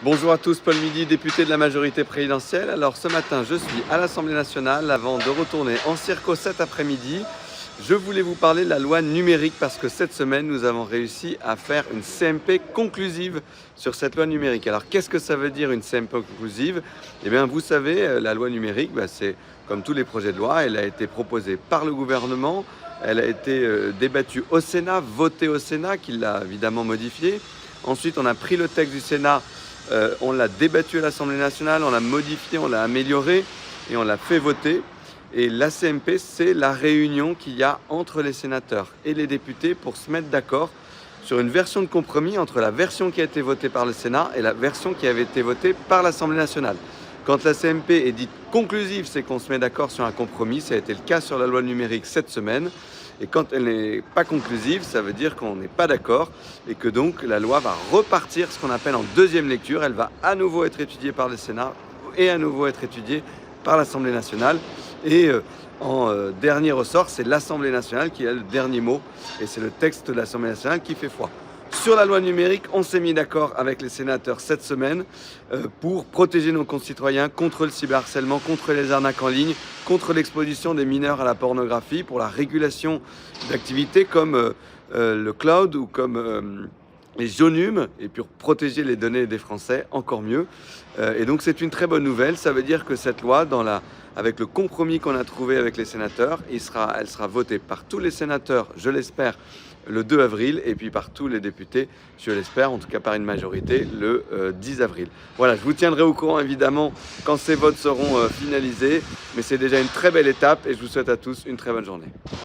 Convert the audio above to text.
Bonjour à tous, Paul Midi, député de la majorité présidentielle. Alors ce matin, je suis à l'Assemblée nationale avant de retourner en Circo cet après-midi. Je voulais vous parler de la loi numérique parce que cette semaine, nous avons réussi à faire une CMP conclusive sur cette loi numérique. Alors qu'est-ce que ça veut dire une CMP conclusive? Eh bien vous savez, la loi numérique, c'est comme tous les projets de loi, elle a été proposée par le gouvernement, elle a été débattue au Sénat, votée au Sénat, qui l'a évidemment modifiée. Ensuite, on a pris le texte du Sénat. On l'a débattu à l'Assemblée nationale, on l'a modifié, on l'a amélioré et on l'a fait voter. Et la CMP, c'est la réunion qu'il y a entre les sénateurs et les députés pour se mettre d'accord sur une version de compromis entre la version qui a été votée par le Sénat et la version qui avait été votée par l'Assemblée nationale. Quand la CMP est dite conclusive, c'est qu'on se met d'accord sur un compromis. Ça a été le cas sur la loi numérique cette semaine. Et quand elle n'est pas conclusive, ça veut dire qu'on n'est pas d'accord et que donc la loi va repartir ce qu'on appelle en deuxième lecture. Elle va à nouveau être étudiée par le Sénat et à nouveau être étudiée par l'Assemblée nationale. Et en dernier ressort, c'est l'Assemblée nationale qui a le dernier mot. Et c'est le texte de l'Assemblée nationale qui fait foi. Sur la loi numérique, on s'est mis d'accord avec les sénateurs cette semaine pour protéger nos concitoyens contre le cyberharcèlement, contre les arnaques en ligne, contre l'exposition des mineurs à la pornographie, pour la régulation d'activités comme le cloud ou comme les Jonum, et pour protéger les données des Français encore mieux. Et donc c'est une très bonne nouvelle. Ça veut dire que cette loi, avec le compromis qu'on a trouvé avec les sénateurs, elle sera votée par tous les sénateurs, je l'espère, le 2 avril, et puis par tous les députés, je l'espère, en tout cas par une majorité, le 10 avril. Voilà, je vous tiendrai au courant évidemment quand ces votes seront finalisés, mais c'est déjà une très belle étape et je vous souhaite à tous une très bonne journée.